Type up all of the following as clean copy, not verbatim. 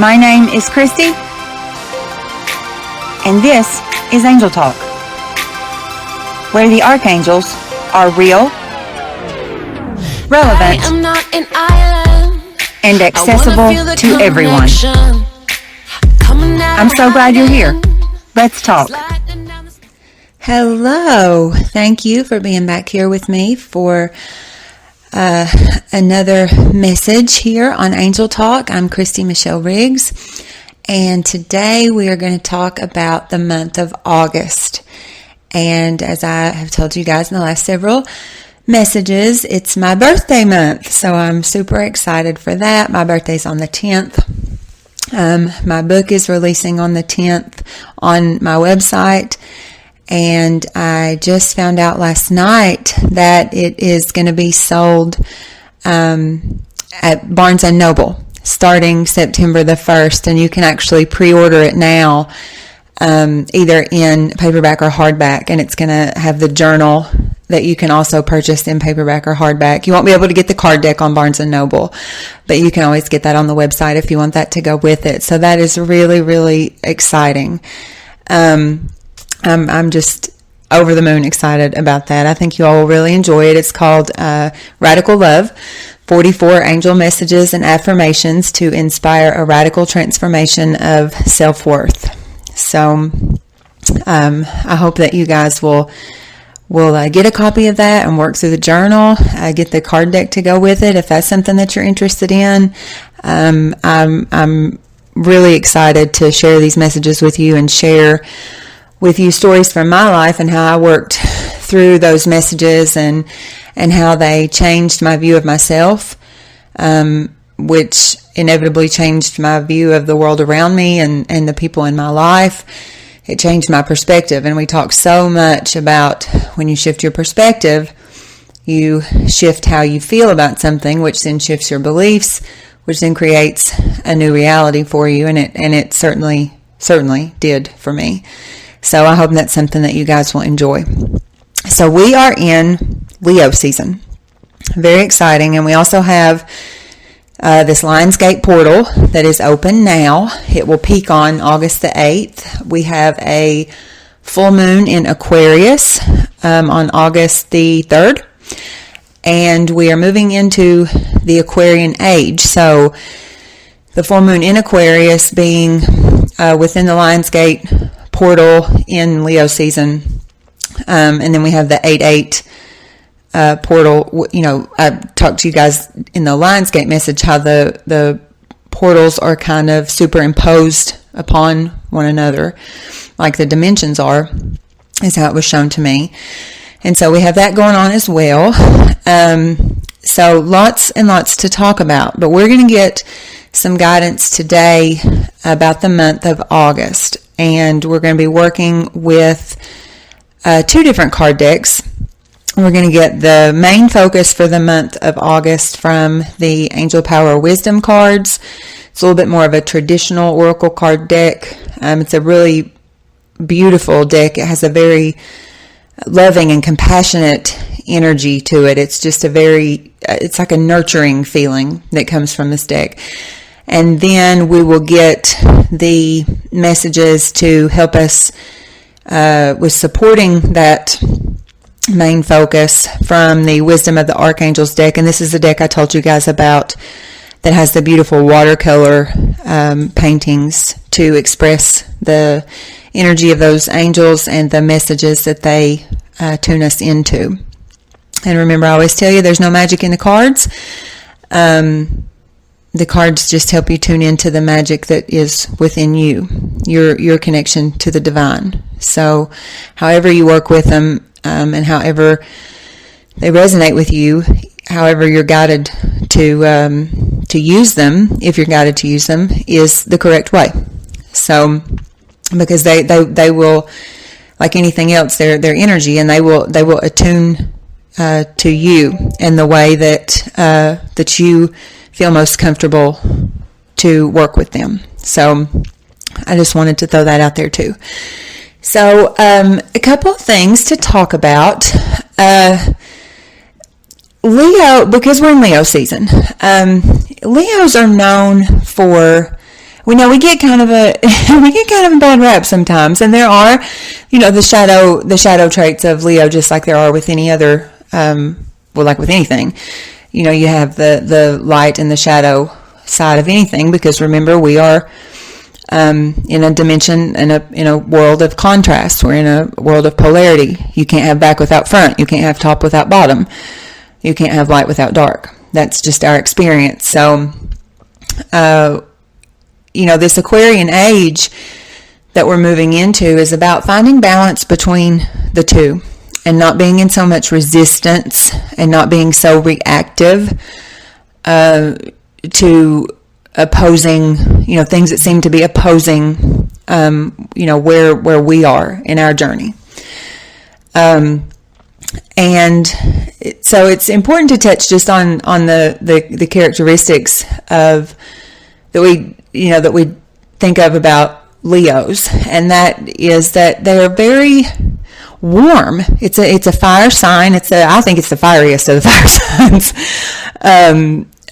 My name is Christy, and this is Angel Talk, where the Archangels are real, relevant, and accessible to everyone. I'm so glad you're here. Let's talk. Hello. Thank you for being back here with me for another message here on Angel Talk. I'm Christy Michelle Riggs, and today we are going to talk about the month of August. And as I have told you guys in the last several messages, it's my birthday month, so I'm super excited for that. My birthday's on the 10th. My book is releasing on the 10th on my website. And I just found out last night that it is going to be sold at Barnes & Noble starting September the 1st. And you can actually pre-order it now, either in paperback or hardback. And it's going to have the journal that you can also purchase in paperback or hardback. You won't be able to get the card deck on Barnes & Noble, but you can always get that on the website if you want that to go with it. So that is really, really exciting. I'm just over the moon excited about that. I think you all will really enjoy it. It's called Radical Love, 44 Angel Messages and Affirmations to Inspire a Radical Transformation of Self-Worth. So I hope that you guys will get a copy of that and work through the journal, get the card deck to go with it if that's something that you're interested in. I'm really excited to share these messages with you and share with you stories from my life and how I worked through those messages and how they changed my view of myself, which inevitably changed my view of the world around me and the people in my life. It changed my perspective, and we talk so much about when you shift your perspective, you shift how you feel about something, which then shifts your beliefs, which then creates a new reality for you, and it certainly did for me. So I hope that's something that you guys will enjoy. So we are in Leo season. Very exciting. And we also have this Lionsgate portal that is open now. It will peak on August the 8th. We have a full moon in Aquarius on August the 3rd. And we are moving into the Aquarian age. So the full moon in Aquarius being within the Lionsgate portal in Leo season, and then we have the 8/8 portal. You know, I talked to you guys in the Lionsgate message how the portals are kind of superimposed upon one another, like the dimensions are, is how it was shown to me. And so we have that going on as well. So lots and lots to talk about, but we're going to get some guidance today about the month of August. And we're going to be working with two different card decks. We're going to get the main focus for the month of August from the Angel Power Wisdom cards. It's a little bit more of a traditional oracle card deck. It's a really beautiful deck. It has a very loving and compassionate energy to it. It's just it's like a nurturing feeling that comes from this deck. And then we will get the messages to help us with supporting that main focus from the Wisdom of the Archangels deck. And this is the deck I told you guys about that has the beautiful watercolor paintings to express the energy of those angels and the messages that they tune us into. And remember, I always tell you there's no magic in the cards. The cards just help you tune into the magic that is within you, your connection to the divine. So however you work with them, and however they resonate with you, however you're guided to use them, if you're guided to use them, is the correct way. So because they will, like anything else, they're energy, and they will attune to you in the way that you feel most comfortable to work with them. So I just wanted to throw that out there too. So a couple of things to talk about. Leo, because we're in Leo season, Leos are known for we know we get kind of a bad rap sometimes, and there are, the shadow traits of Leo, just like there are with any other, like with anything. You have the light and the shadow side of anything, because remember, we are in a dimension, in a world of contrast. We're in a world of polarity. You can't have back without front. You can't have top without bottom. You can't have light without dark. That's just our experience. So, this Aquarian age that we're moving into is about finding balance between the two, and not being in so much resistance, and not being so reactive to opposing, things that seem to be opposing, where we are in our journey. And so it's important to touch just on the characteristics of that we think of about Leos, and that is that they are very warm. It's a fire sign. I think it's the fieriest of the fire signs.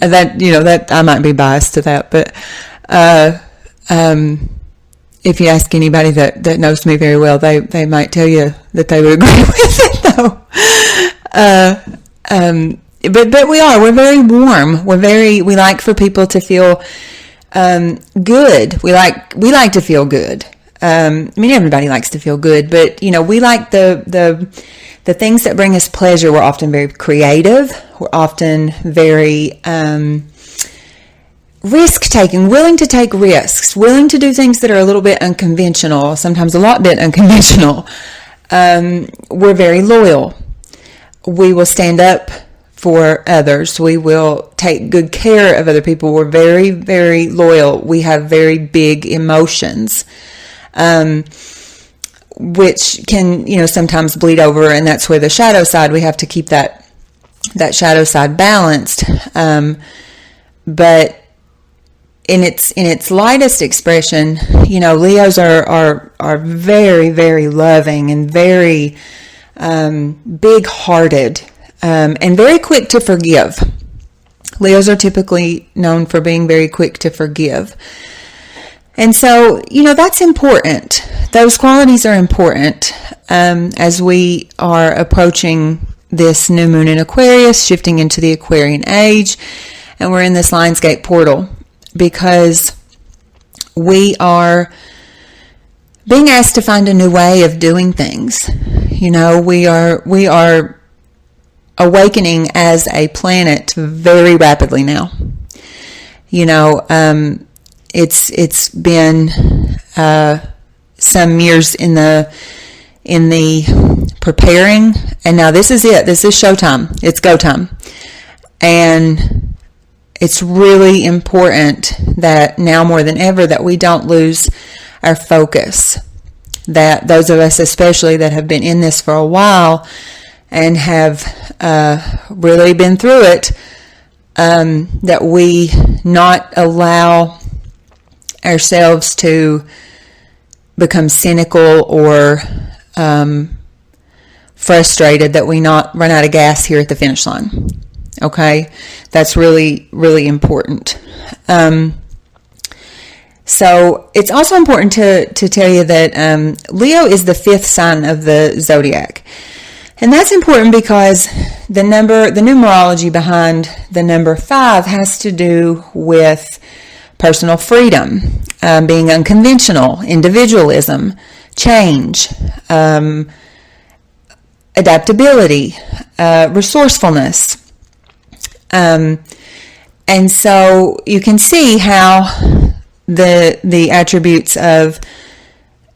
That I might be biased to that, but if you ask anybody that knows me very well, they might tell you that they would agree with it, though. But we're very warm. We like for people to feel good. We like to feel good. Everybody likes to feel good, but we like the things that bring us pleasure. We're often very creative. We're often very risk-taking, willing to take risks, willing to do things that are a little bit unconventional, sometimes a lot bit unconventional. We're very loyal. We will stand up for others. We will take good care of other people. We're very, very loyal. We have very big emotions, which can, sometimes bleed over, and that's where the shadow side, we have to keep that shadow side balanced. But in its lightest expression, Leos are very, very loving and very big-hearted, and very quick to forgive. Leos are typically known for being very quick to forgive. And so, that's important. Those qualities are important as we are approaching this new moon in Aquarius, shifting into the Aquarian age, and we're in this Lionsgate portal, because we are being asked to find a new way of doing things. We are awakening as a planet very rapidly now. It's been some years in the preparing, and now this is it. This is showtime. It's go time. And it's really important that now more than ever that we don't lose our focus. That those of us especially that have been in this for a while and have really been through it, that we not allow ourselves to become cynical or frustrated, that we not run out of gas here at the finish line. Okay, that's really, really important. So it's also important to tell you that Leo is the fifth sign of the zodiac. And that's important because the numerology behind the number 5 has to do with personal freedom, being unconventional, individualism, change, adaptability, resourcefulness. And so you can see how the attributes of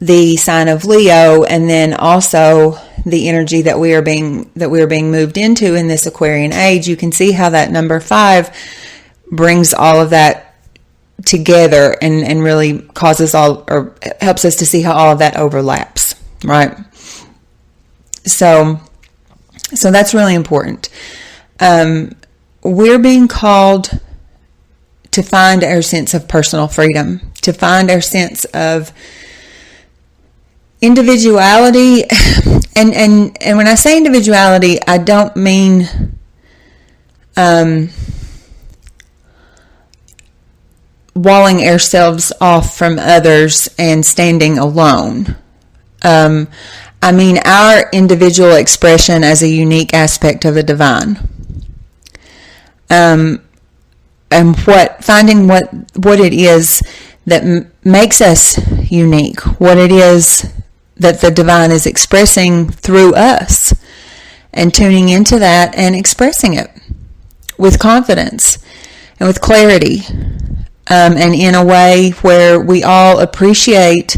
the sign of Leo, and then also the energy that we are being moved into in this Aquarian age, you can see how that number 5 brings all of that together and really causes or helps us to see how all of that overlaps, right? So that's really important. We're being called to find our sense of personal freedom, to find our sense of individuality. And when I say individuality, I don't mean walling ourselves off from others and standing alone. I mean our individual expression as a unique aspect of the divine. And finding what it is that makes us unique, what it is that the divine is expressing through us, and tuning into that and expressing it with confidence and with clarity, and in a way where we all appreciate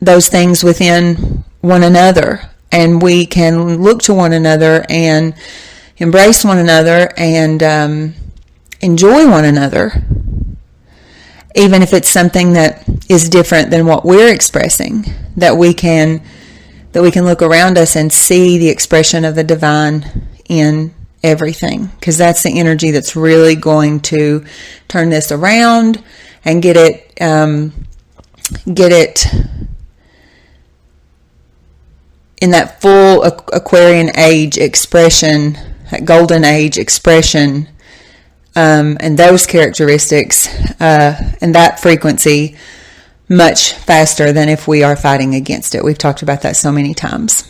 those things within one another, and we can look to one another and embrace one another and enjoy one another, even if it's something that is different than what we're expressing, that we can look around us and see the expression of the divine in everything, because that's the energy that's really going to turn this around and get it in that full Aquarian age expression, that golden age expression, and those characteristics and that frequency much faster than if we are fighting against it. We've talked about that so many times.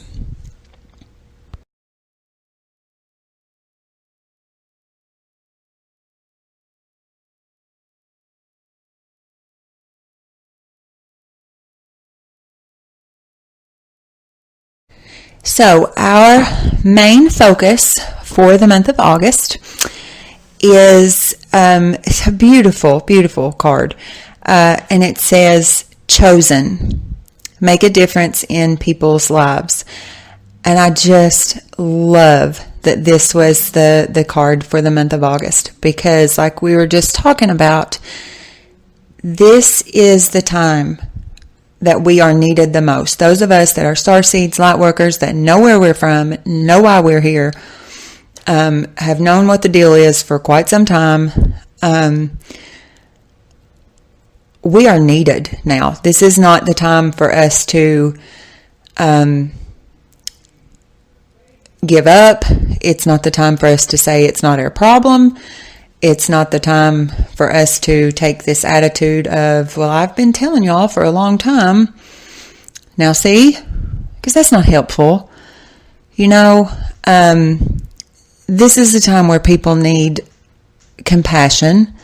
So our main focus for the month of August is it's a beautiful, beautiful card. And it says, chosen, make a difference in people's lives. And I just love that this was the card for the month of August, because like we were just talking about, this is the time that we are needed the most. Those of us that are starseeds, light workers, that know where we're from, know why we're here, have known what the deal is for quite some time. We are needed now. This is not the time for us to give up. It's not the time for us to say it's not our problem. It's not the time for us to take this attitude of, well, I've been telling y'all for a long time. Now see? Because that's not helpful. You know, this is the time where people need compassion.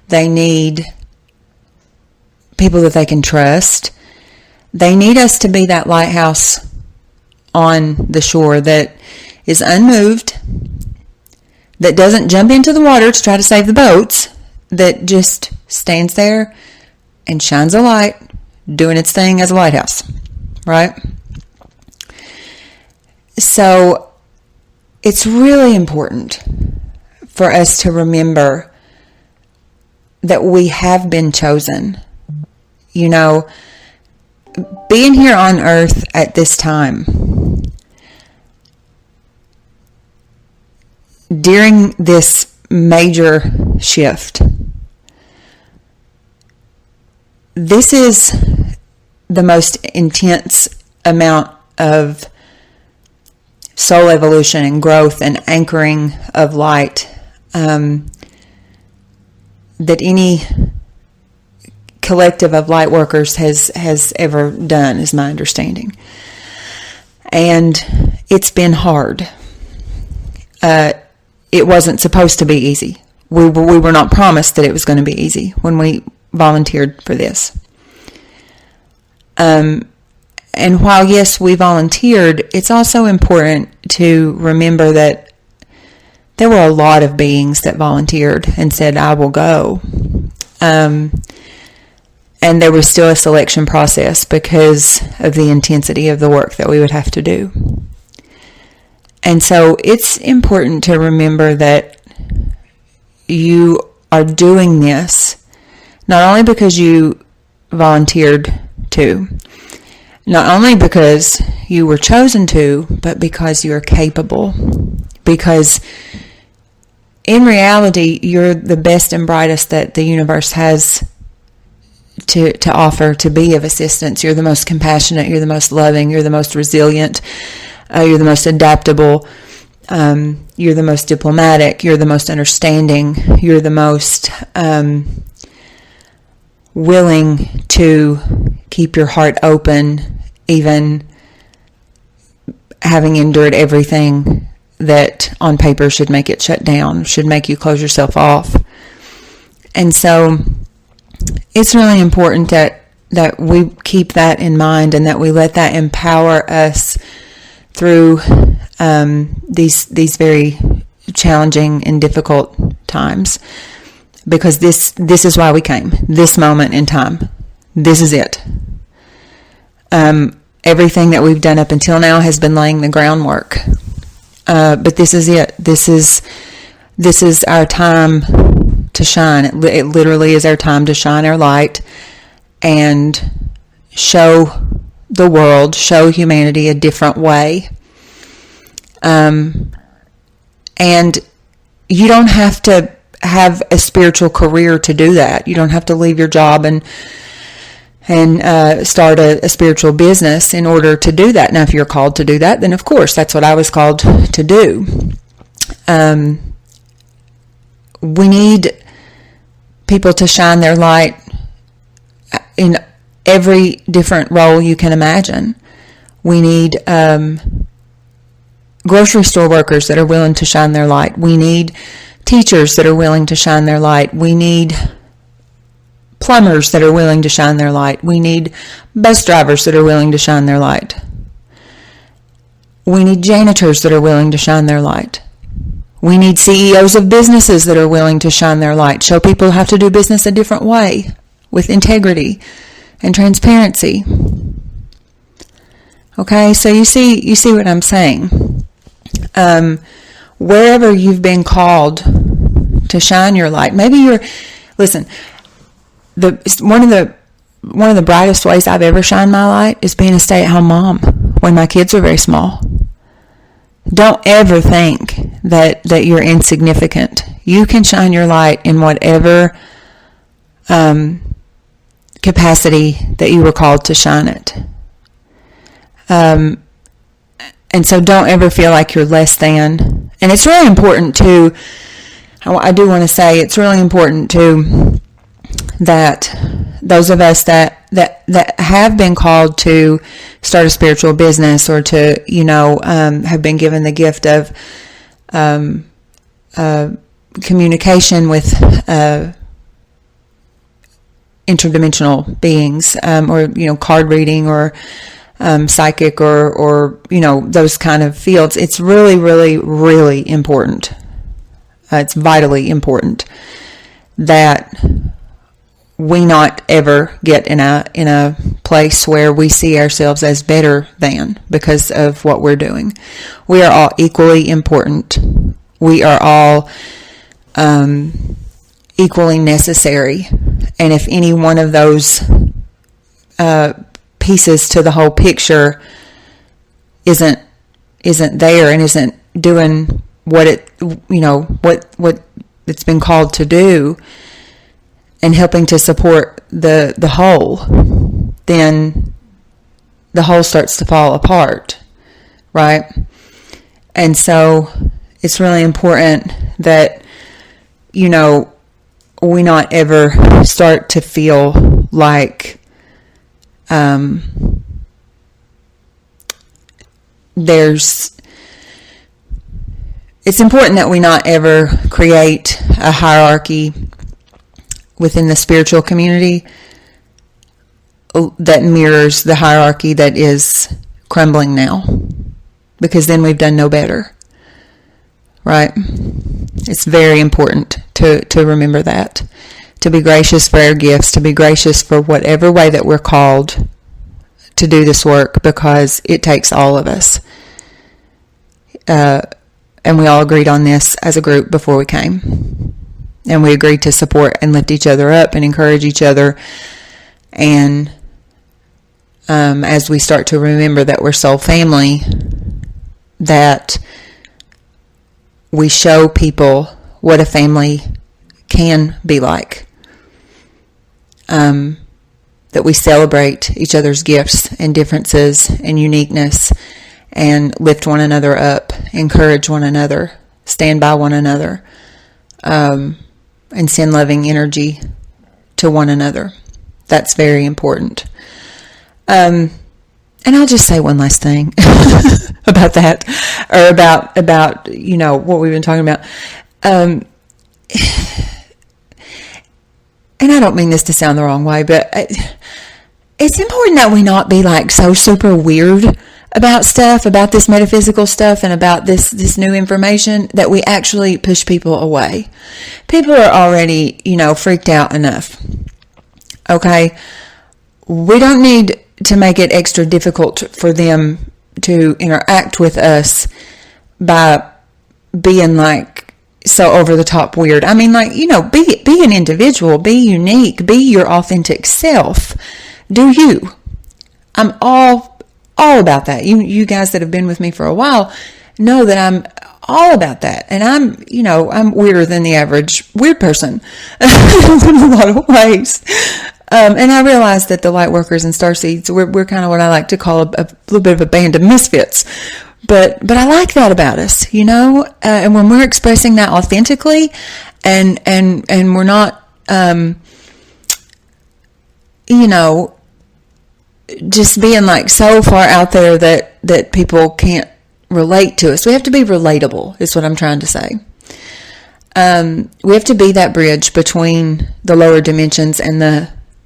They need people that they can trust. They need us to be that lighthouse on the shore that is unmoved, that doesn't jump into the water to try to save the boats, that just stands there and shines a light, doing its thing as a lighthouse, right? So it's really important for us to remember that we have been chosen. You know, being here on earth at this time, during this major shift, this is the most intense amount of soul evolution and growth and anchoring of light that any collective of light workers has ever done, is my understanding. And it's been hard. It wasn't supposed to be easy. We were not promised that it was going to be easy when we volunteered for this. And while, yes, we volunteered, it's also important to remember that there were a lot of beings that volunteered and said, I will go. And there was still a selection process because of the intensity of the work that we would have to do. And so it's important to remember that you are doing this not only because you volunteered to, not only because you were chosen to, but because you're capable. Because in reality, you're the best and brightest that the universe has to offer to be of assistance. You're the most compassionate, you're the most loving, you're the most resilient, you're the most adaptable, you're the most diplomatic, you're the most understanding, you're the most willing to keep your heart open, even having endured everything that on paper should make it shut down, should make you close yourself off. And so it's really important that we keep that in mind and that we let that empower us through these very challenging and difficult times, because this is why we came. This moment in time, this is it. Everything that we've done up until now has been laying the groundwork, but this is it. This is our time to shine. It literally is our time to shine our light and show the world, show humanity a different way. And you don't have to have a spiritual career to do that. You don't have to leave your job and start a spiritual business in order to do that. Now, if you're called to do that, then of course that's what I was called to do. We need people to shine their light in every different role you can imagine. We need grocery store workers that are willing to shine their light. We need teachers that are willing to shine their light. We need plumbers that are willing to shine their light. We need bus drivers that are willing to shine their light. We need janitors that are willing to shine their light. We need CEOs of businesses that are willing to shine their light, show people how to do business a different way with integrity and transparency. Okay, so you see what I'm saying. Wherever you've been called to shine your light, maybe listen, one of the brightest ways I've ever shined my light is being a stay-at-home mom when my kids were very small. Don't ever think that you're insignificant. You can shine your light in whatever capacity that you were called to shine it. And so don't ever feel like you're less than. And it's really important to, I do want to say, it's really important to that those of us that have been called to start a spiritual business or to, have been given the gift of communication with interdimensional beings, or, card reading or psychic or those kind of fields. It's really, really, really important. It's vitally important that we not ever get in a place where we see ourselves as better than because of what we're doing. We are all equally important. We are all equally necessary. And if any one of those pieces to the whole picture isn't there and isn't doing what it's been called to do and helping to support the whole, then the whole starts to fall apart, right? And so it's really important that, we not ever start to feel like it's important that we not ever create a hierarchy within the spiritual community that mirrors the hierarchy that is crumbling now, because then we've done no better, right? It's very important to remember that, to be gracious for our gifts, to be gracious for whatever way that we're called to do this work, because it takes all of us. And we all agreed on this as a group before we came. And we agreed to support and lift each other up and encourage each other. And as we start to remember that we're soul family, that we show people what a family can be like. That we celebrate each other's gifts and differences and uniqueness and lift one another up, encourage one another, stand by one another, and send loving energy to one another. That's very important. And I'll just say one last thing about that, or about what we've been talking about. And I don't mean this to sound the wrong way, but it's important that we not be like so super weird about stuff, about this metaphysical stuff and about this new information, that we actually push people away. People are already, freaked out enough. Okay? We don't need to make it extra difficult for them to interact with us by being like so over the top weird. I mean, like, be an individual, be unique, be your authentic self. Do you. I'm all about that. You guys that have been with me for a while know that I'm all about that. And I'm weirder than the average weird person in a lot of ways. And I realize that the light workers and starseeds, we're kind of what I like to call a little bit of a band of misfits. But I like that about us, and when we're expressing that authentically and we're not, just being like so far out there that people can't relate to us. We have to be relatable, is what I'm trying to say. We have to be that bridge between the lower dimensions and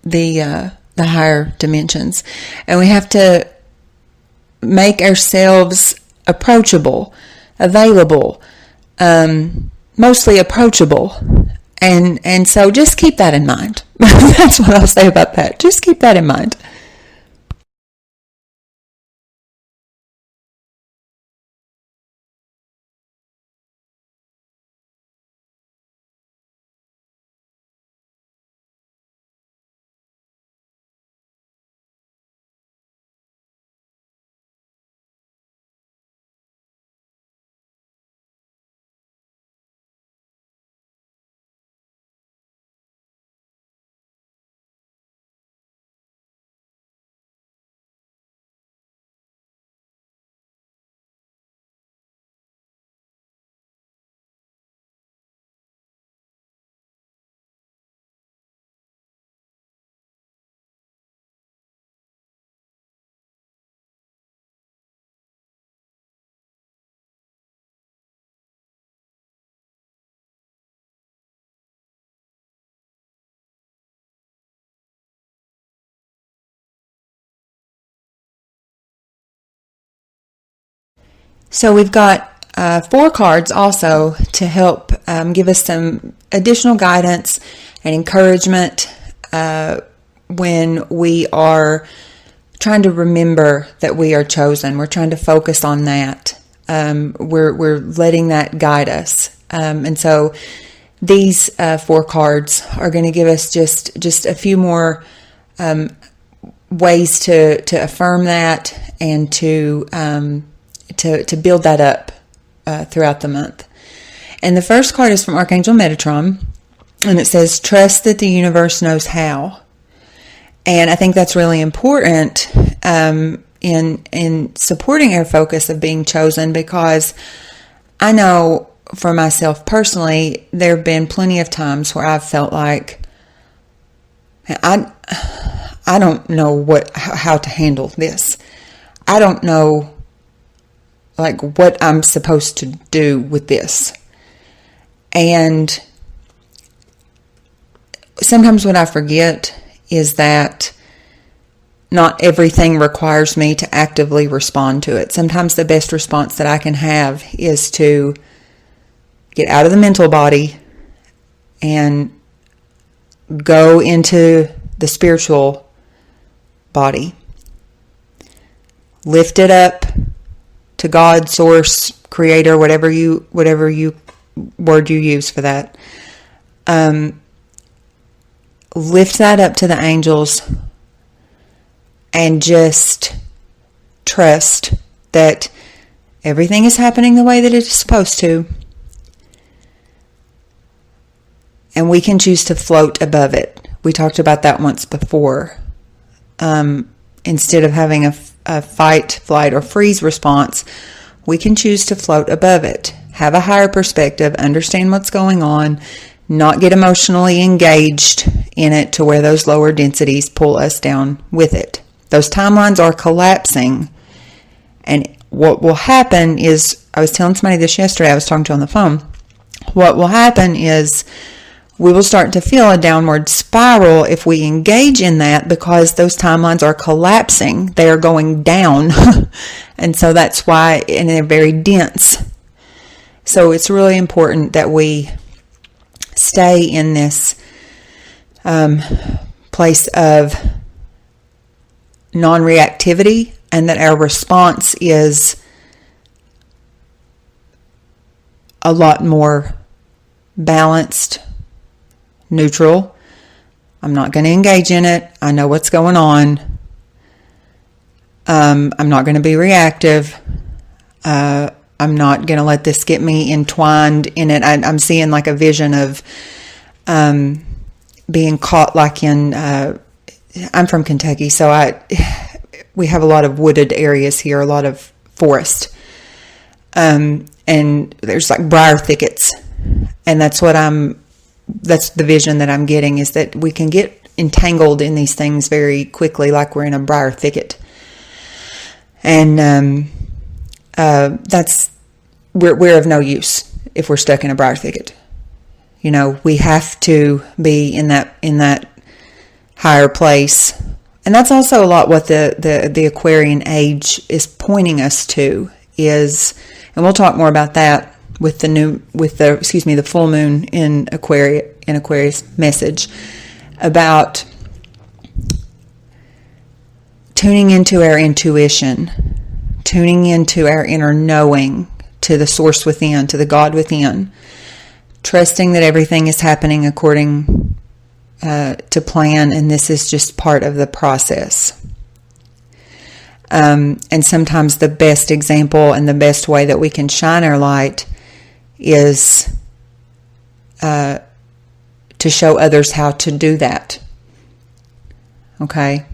the higher dimensions. And we have to make ourselves approachable, available, mostly approachable. And so just keep that in mind. That's what I'll say about that. Just keep that in mind. So we've got 4 cards also to help give us some additional guidance and encouragement when we are trying to remember that we are chosen. We're trying to focus on that. We're letting that guide us. And so these 4 cards are going to give us just a few more ways to affirm that and to build that up throughout the month. And the first card is from Archangel Metatron, and it says, "Trust that the universe knows how." And I think that's really important in supporting our focus of being chosen, because I know for myself personally, there have been plenty of times where I've felt like I don't know how to handle this. I don't know what I'm supposed to do with this. And sometimes what I forget is that not everything requires me to actively respond to it. Sometimes the best response that I can have is to get out of the mental body and go into the spiritual body. Lift it up to God, source, creator, whatever word you use for that. Lift that up to the angels and just trust that everything is happening the way that it is supposed to. And we can choose to float above it. We talked about that once before. Instead of having a fight, flight, or freeze response, we can choose to float above it. Have a higher perspective, understand what's going on, not get emotionally engaged in it to where those lower densities pull us down with it. Those timelines are collapsing. And what will happen is, I was telling somebody this yesterday, I was talking to on the phone, what will happen is we will start to feel a downward spiral if we engage in that, because those timelines are collapsing. They are going down. And so that's why, and they're very dense. So it's really important that we stay in this place of non-reactivity, and that our response is a lot more balanced, neutral. I'm not going to engage in it. I know what's going on. I'm not going to be reactive. I'm not going to let this get me entwined in it. I'm seeing like a vision of being caught like in, I'm from Kentucky, so we have a lot of wooded areas here, a lot of forest. And there's like briar thickets. And that's the vision that I'm getting, is that we can get entangled in these things very quickly, like we're in a briar thicket. And we're of no use if we're stuck in a briar thicket. You know, we have to be in that higher place. And that's also a lot what the Aquarian age is pointing us to is, and we'll talk more about that with the full moon in Aquarius message, about tuning into our intuition, tuning into our inner knowing, to the source within, to the God within, trusting that everything is happening according to plan, and this is just part of the process. And sometimes the best example and the best way that we can shine our light is to show others how to do that. Okay?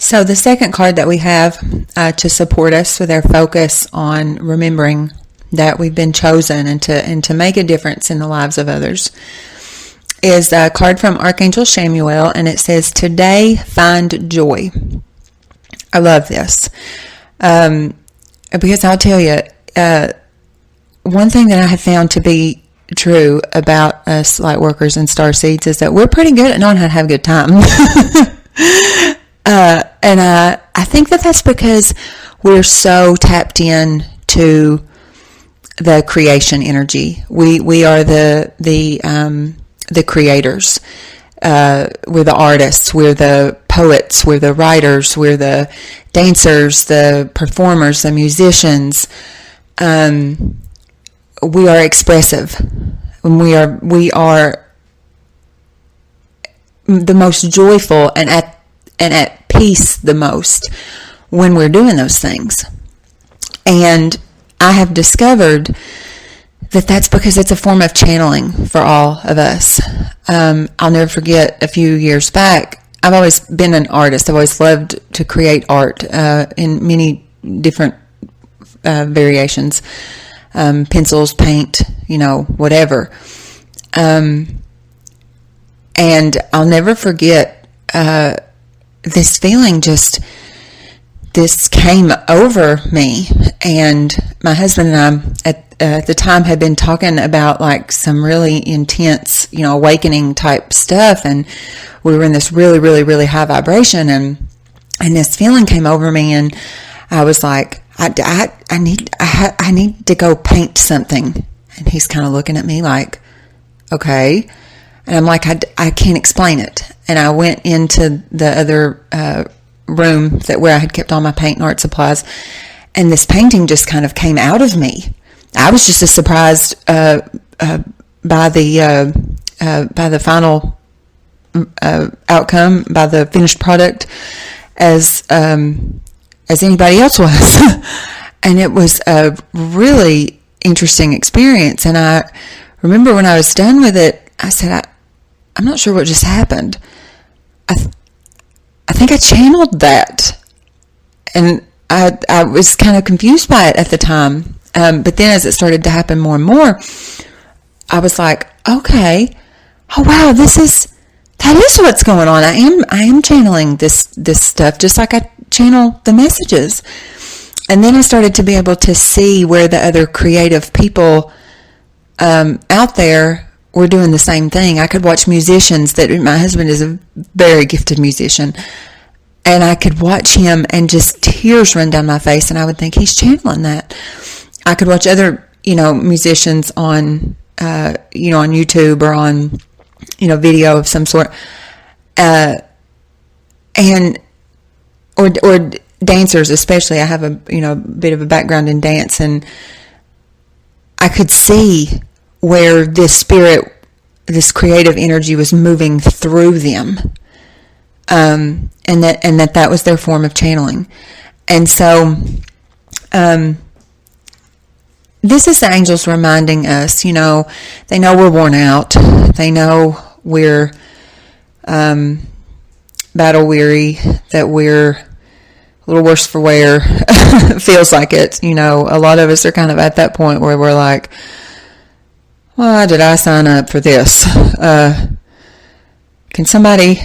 So the second card that we have to support us with our focus on remembering that we've been chosen and to make a difference in the lives of others is a card from Archangel Samuel, and it says, "Today find joy." I love this because I'll tell you, one thing that I have found to be true about us light workers and starseeds is that we're pretty good at knowing how to have a good time. And I think that that's because we're so tapped in to the creation energy. We are the creators. We're the artists. We're the poets. We're the writers. We're the dancers, the performers, the musicians. We are expressive. We are the most joyful and at peace the most when we're doing those things. And I have discovered that that's because it's a form of channeling for all of us. I'll never forget, a few years back, I've always been an artist. I've always loved to create art in many different variations. Pencils, paint, whatever. And I'll never forget this feeling, this came over me. And my husband and I at the time had been talking about like some really intense, awakening type stuff. And we were in this really, really, really high vibration. And this feeling came over me, and I was like, I need to go paint something. And he's kind of looking at me like, okay. And I'm like, I can't explain it. And I went into the other room where I had kept all my paint and art supplies, and this painting just kind of came out of me. I was just as surprised by the by the final outcome, by the finished product, as anybody else was. And it was a really interesting experience. And I remember when I was done with it, I said, I'm not sure what just happened. I think I channeled that. And I was kind of confused by it at the time. But then as it started to happen more and more, I was like, okay, oh wow, that is what's going on. I am channeling this stuff just like I channel the messages. And then I started to be able to see where the other creative people out there were doing the same thing. I could watch musicians my husband is a very gifted musician, and I could watch him and just tears run down my face, and I would think he's channeling that. I could watch other, musicians on, on YouTube or on, video of some sort, or dancers especially. I have a bit of a background in dance, and I could see where this creative energy was moving through them, and that was their form of channeling. And so this is the angels reminding us, they know we're worn out, they know we're battle weary, that we're a little worse for wear. Feels like it. A lot of us are kind of at that point where we're like, why did I sign up for this? Can somebody,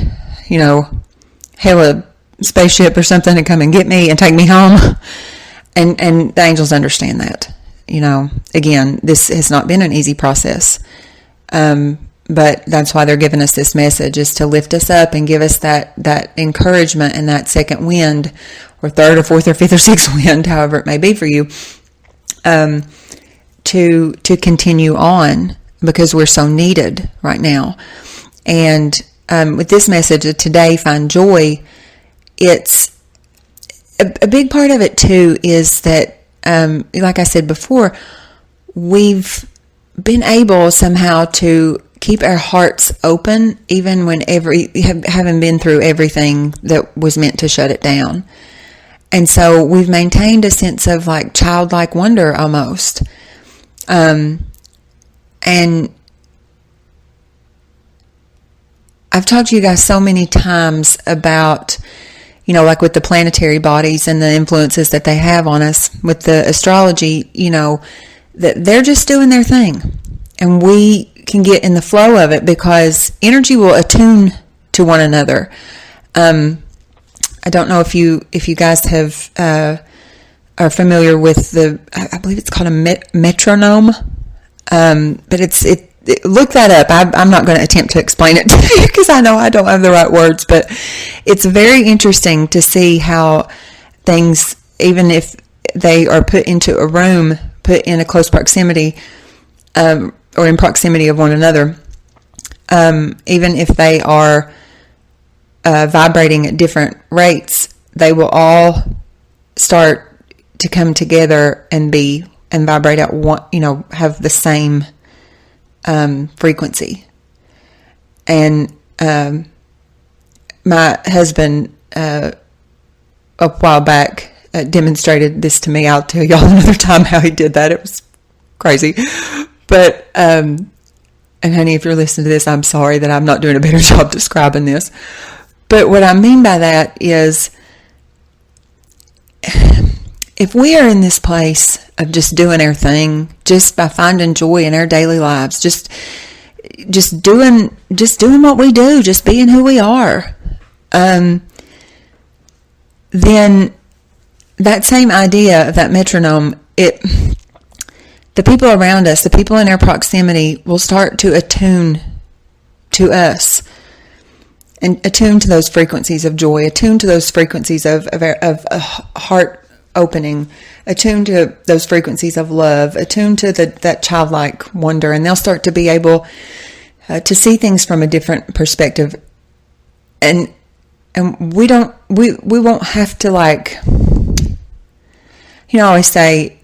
hail a spaceship or something and come and get me and take me home? And the angels understand that. Again, this has not been an easy process. But that's why they're giving us this message, is to lift us up and give us that encouragement and that second wind, or third or fourth or fifth or sixth wind, however it may be for you, to continue on, because we're so needed right now. And with this message today, find joy. It's a big part of it too is that, like I said before, we've been able somehow to keep our hearts open, even when having been through everything that was meant to shut it down. And so we've maintained a sense of like childlike wonder almost. And I've talked to you guys so many times about, like with the planetary bodies and the influences that they have on us with the astrology, that they're just doing their thing. And we can get in the flow of it because energy will attune to one another. I don't know if you guys have are familiar with I believe it's called a metronome, but look that up. I'm not going to attempt to explain it to you because I know I don't have the right words, but it's very interesting to see how things, even if they are put into a room, put in a close proximity, or in proximity of one another, even if they are vibrating at different rates, they will all start to come together and vibrate at one, have the same frequency. And my husband a while back demonstrated this to me. I'll tell y'all another time how he did that. It was crazy. But and honey, if you're listening to this, I'm sorry that I'm not doing a better job describing this. But what I mean by that is, if we are in this place of just doing our thing, just by finding joy in our daily lives, just doing what we do, just being who we are, then that same idea of that metronome, the people around us, the people in our proximity, will start to attune to us and attune to those frequencies of joy, attune to those frequencies of heart opening, attune to those frequencies of love, attune to that childlike wonder, and they'll start to be able to see things from a different perspective. And we won't have to, like, I always say,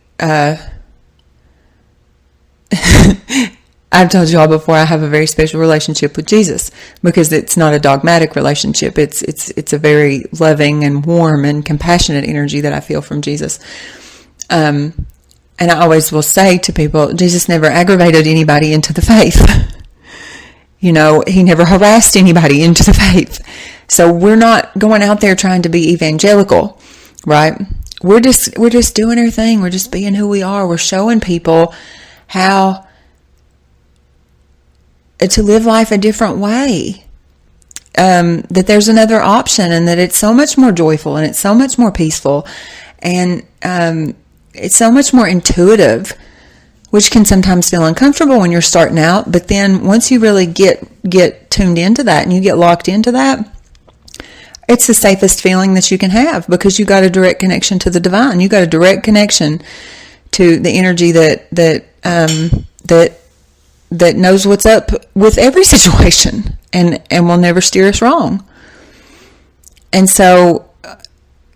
I've told y'all before, I have a very special relationship with Jesus because it's not a dogmatic relationship. It's a very loving and warm and compassionate energy that I feel from Jesus. And I always will say to people, Jesus never aggravated anybody into the faith. He never harassed anybody into the faith. So we're not going out there trying to be evangelical, right? We're just doing our thing. We're just being who we are. We're showing people how to live life a different way. That there's another option, and that it's so much more joyful, and it's so much more peaceful, and it's so much more intuitive, which can sometimes feel uncomfortable when you're starting out. But then once you really get tuned into that and you get locked into that, it's the safest feeling that you can have, because you got a direct connection to the divine. You got a direct connection to the energy that knows what's up with every situation and will never steer us wrong. And so,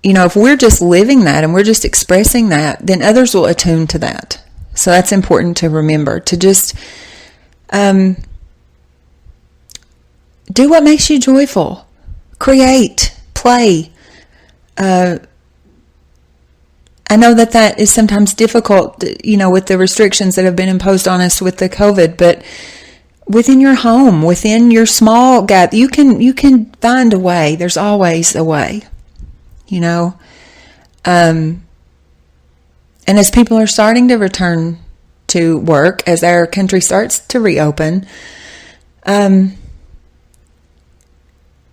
if we're just living that and we're just expressing that, then others will attune to that. So that's important to remember, to just do what makes you joyful. Create, play. I know that is sometimes difficult, with the restrictions that have been imposed on us with the COVID, but within your home, within your small gap, you can find a way. There's always a way, and as people are starting to return to work, as our country starts to reopen,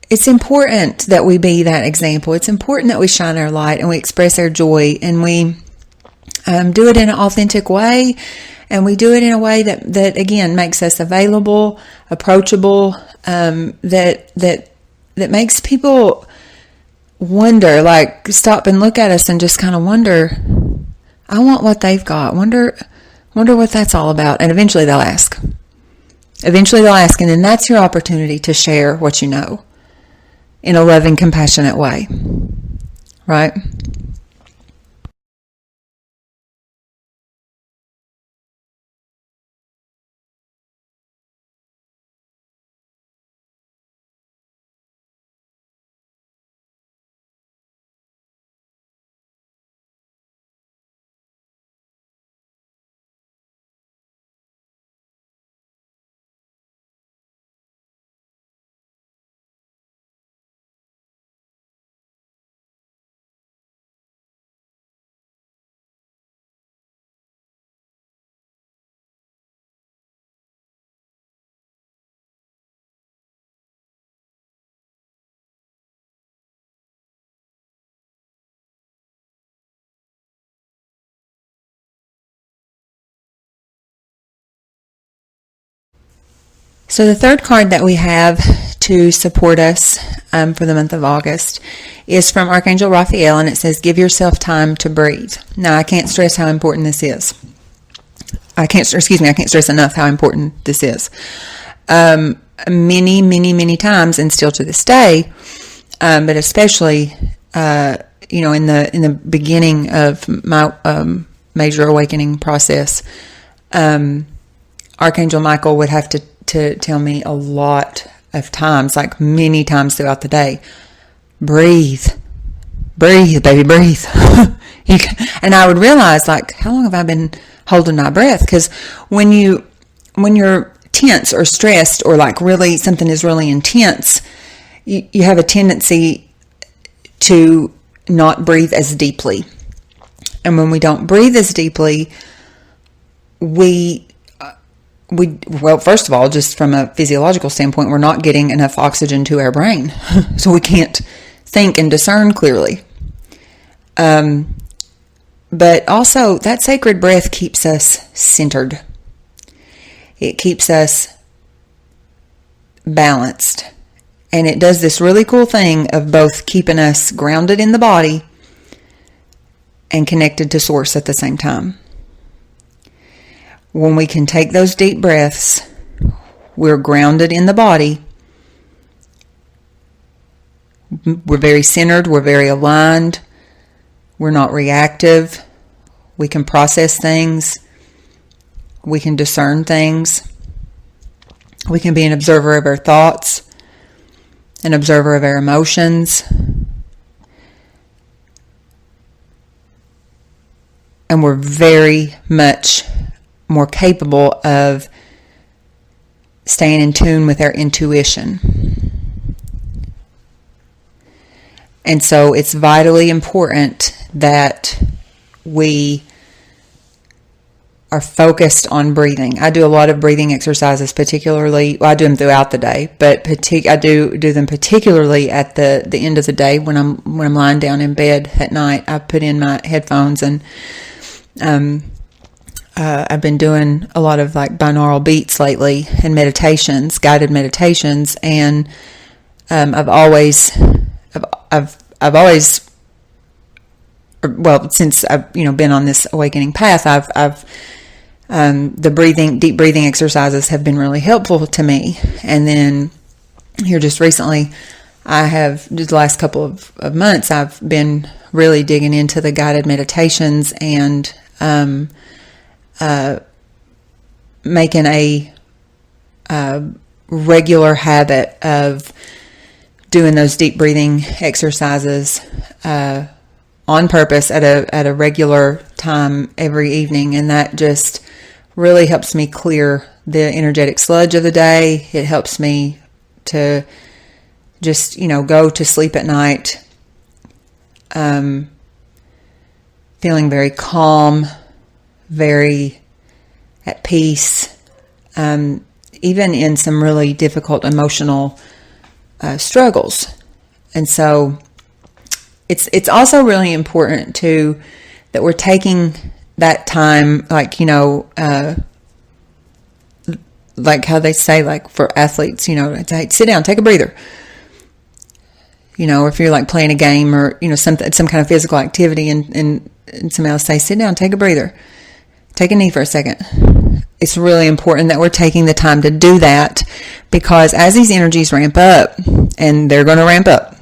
it's important that we be that example. It's important that we shine our light and we express our joy, and we do it in an authentic way, and we do it in a way that again makes us available, approachable, that makes people wonder, like stop and look at us and just kind of wonder, I want what they've got. Wonder what that's all about. And eventually they'll ask. And then that's your opportunity to share what you know in a loving, compassionate way. Right? So the third card that we have to support us for the month of August is from Archangel Raphael, and it says, give yourself time to breathe. Now, I can't stress how important this is. I can't stress enough how important this is. Many, many, many times, and still to this day, but especially, in the beginning of my major awakening process, Archangel Michael would have to tell me a lot of times, like many times throughout the day, breathe, baby, breathe. And I would realize, like, how long have I been holding my breath? Because when you're tense or stressed, or like really something is really intense, you have a tendency to not breathe as deeply. And when we don't breathe as deeply, well, first of all, just from a physiological standpoint, we're not getting enough oxygen to our brain. So we can't think and discern clearly. But also, that sacred breath keeps us centered. It keeps us balanced. And it does this really cool thing of both keeping us grounded in the body and connected to Source at the same time. When we can take those deep breaths, we're grounded in the body. We're very centered. We're very aligned. We're not reactive. We can process things. We can discern things. We can be an observer of our thoughts, an observer of our emotions, and we're very much more capable of staying in tune with our intuition. And so it's vitally important that we are focused on breathing. I do a lot of breathing exercises, particularly, well, I do them throughout the day, but I do them particularly at the end of the day when I'm lying down in bed at night. I put in my headphones, and I've been doing a lot of like binaural beats lately and meditations, guided meditations, and I've always, well, since I've been on this awakening path, the deep breathing exercises have been really helpful to me. And then here just recently, the last couple of months, I've been really digging into the guided meditations and making a regular habit of doing those deep breathing exercises on purpose at a regular time every evening, and that just really helps me clear the energetic sludge of the day. It helps me to just go to sleep at night feeling very calm, very at peace, even in some really difficult emotional struggles. And so it's also really important that we're taking that time, like how they say, like for athletes, sit down, take a breather. Or if you're like playing a game or some kind of physical activity, and somebody else say, sit down, take a breather, take a knee for a second. It's really important that we're taking the time to do that, because as these energies ramp up, and they're going to ramp up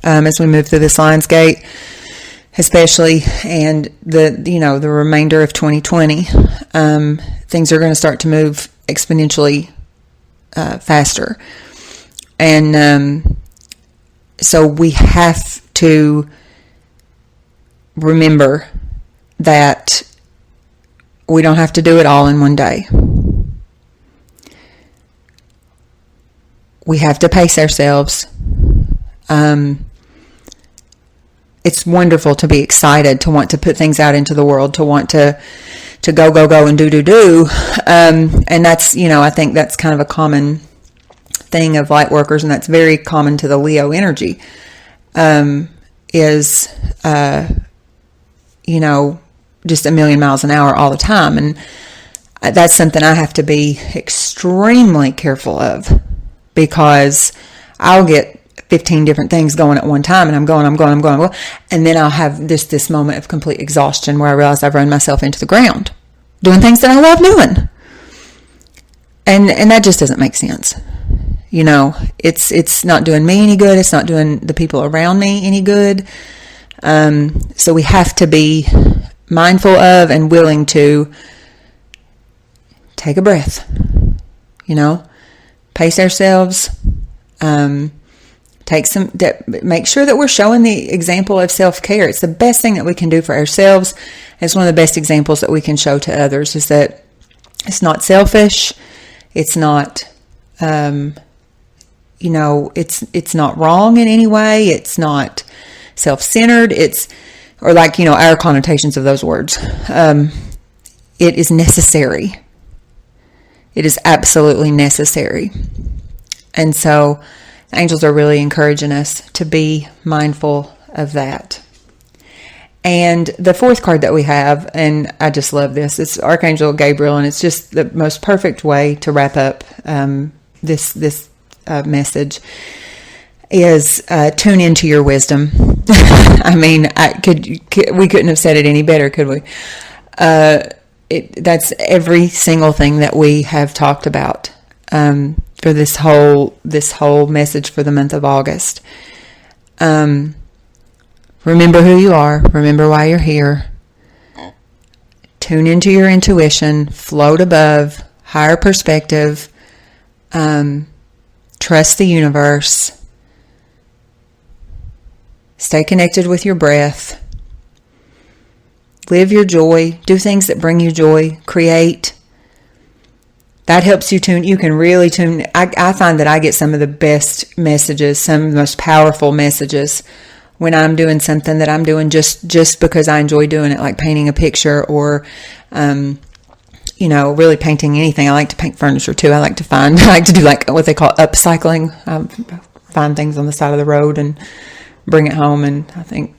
as we move through this Lions Gate, especially, and the remainder of 2020, things are going to start to move exponentially faster, and so we have to remember that we don't have to do it all in one day. We have to pace ourselves. It's wonderful to be excited, to want to put things out into the world, to want to go and do. And that's, I think that's kind of a common thing of light workers, and that's very common to the Leo energy, is just a million miles an hour all the time. And that's something I have to be extremely careful of, because I'll get 15 different things going at one time, and I'm going, and then I'll have this moment of complete exhaustion where I realize I've run myself into the ground doing things that I love doing, and that just doesn't make sense. It's not doing me any good. It's not doing the people around me any good. So we have to be mindful of and willing to take a breath, pace ourselves, make sure that we're showing the example of self-care. It's the best thing that we can do for ourselves. It's one of the best examples that we can show to others, is that it's not selfish. It's not, it's not wrong in any way. It's not self-centered. Our connotations of those words. It is necessary. It is absolutely necessary. And so angels are really encouraging us to be mindful of that. And the fourth card that we have, and I just love this, it's Archangel Gabriel, and it's just the most perfect way to wrap up this message, is tune into your wisdom. I mean, we couldn't have said it any better, could we? That's every single thing that we have talked about for this whole message for the month of August. Remember who you are. Remember why you're here. Tune into your intuition. Float above. Higher perspective. Trust the universe. Stay connected with your breath. Live your joy. Do things that bring you joy. Create. That helps you tune. You can really tune. I find that I get some of the best messages, some of the most powerful messages when I'm doing something that I'm doing just because I enjoy doing it, like painting a picture or, really painting anything. I like to paint furniture too. I like to do like what they call upcycling. Find things on the side of the road and bring it home. And I think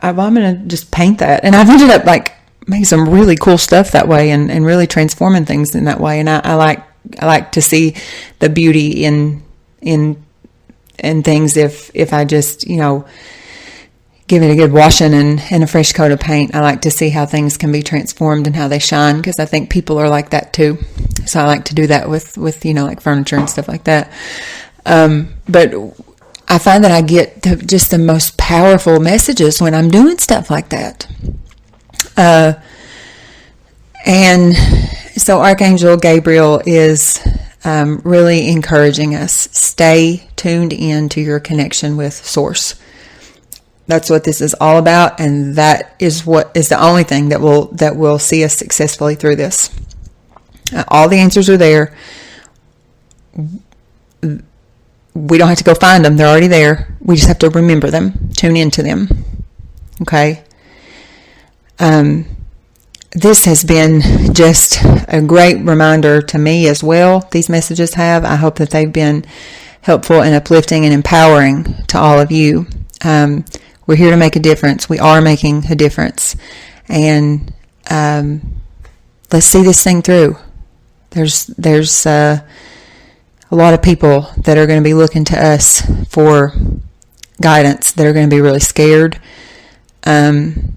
I'm going to just paint that. And I've ended up like making some really cool stuff that way and really transforming things in that way. And I like to see the beauty in things if I just, give it a good washing and a fresh coat of paint. I like to see how things can be transformed and how they shine, because I think people are like that too. So I like to do that with like furniture and stuff like that. But I find that I get just the most powerful messages when I'm doing stuff like that. And so Archangel Gabriel is really encouraging us. Stay tuned in to your connection with Source. That's what this is all about, and that is what is the only thing that will see us successfully through this. All the answers are there. We don't have to go find them. They're already there. We just have to remember them, tune into them. Okay? This has been just a great reminder to me as well. These messages have. I hope that they've been helpful and uplifting and empowering to all of you. We're here to make a difference. We are making a difference. And let's see this thing through. There's a lot of people that are going to be looking to us for guidance, that are going to be really scared, that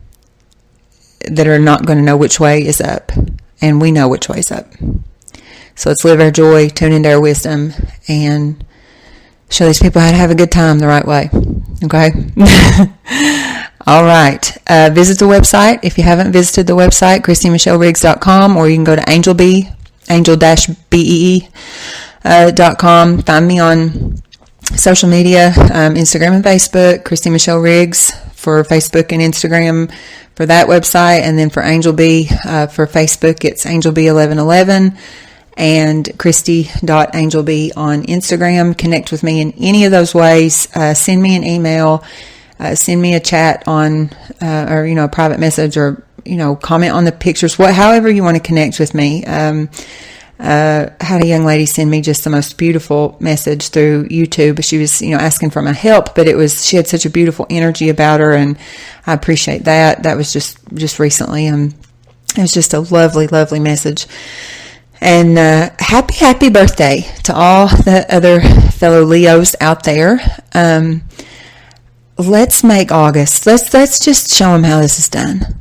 are not going to know which way is up. And we know which way is up. So let's live our joy, tune into our wisdom, and show these people how to have a good time the right way. Okay? All right. Visit the website. If you haven't visited the website, ChristyMichelleRiggs.com, or you can go to angel-bee.com. Find me on social media, Instagram and Facebook, Christy Michelle Riggs for Facebook and Instagram for that website. And then for Angel Bee, for Facebook, it's AngelBee1111. And Christy.AngelB on Instagram. Connect with me in any of those ways. Send me an email. Send me a chat on, or, a private message, or, comment on the pictures. However you want to connect with me. Had a young lady send me just the most beautiful message through YouTube. She was, asking for my help, but she had such a beautiful energy about her, and I appreciate that. That was just recently. It was just a lovely, lovely message. And happy birthday to all the other fellow Leos out there. Let's make August. Let's just show them how this is done.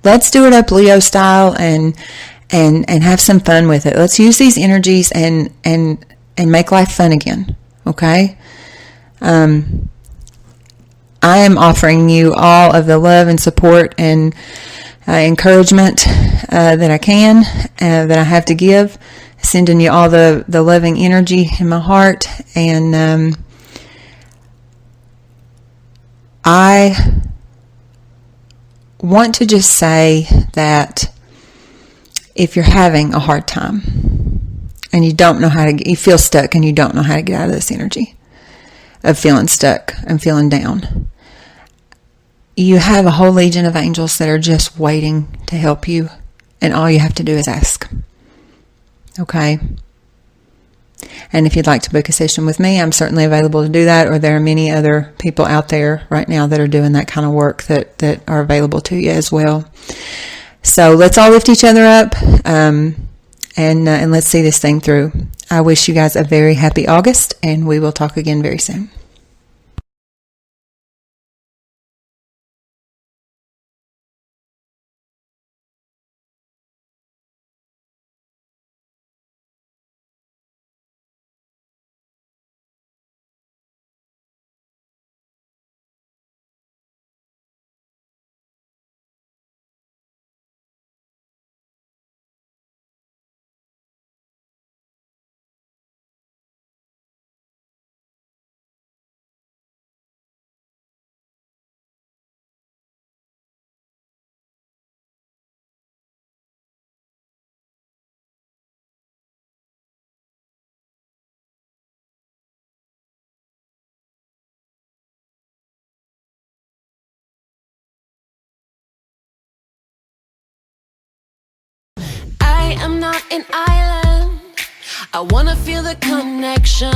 Let's do it up Leo style and have some fun with it. Let's use these energies and make life fun again. Okay? I am offering you all of the love and support and encouragement that I can, that I have to give, sending you all the loving energy in my heart. And I want to just say that if you're having a hard time and you don't know you feel stuck and you don't know how to get out of this energy of feeling stuck and feeling down, you have a whole legion of angels that are just waiting to help you, and all you have to do is ask. Okay? And if you'd like to book a session with me, I'm certainly available to do that, or there are many other people out there right now that are doing that kind of work that are available to you as well. So let's all lift each other up, and let's see this thing through. I wish you guys a very happy August, and we will talk again very soon. am not an island. I wanna feel the connection.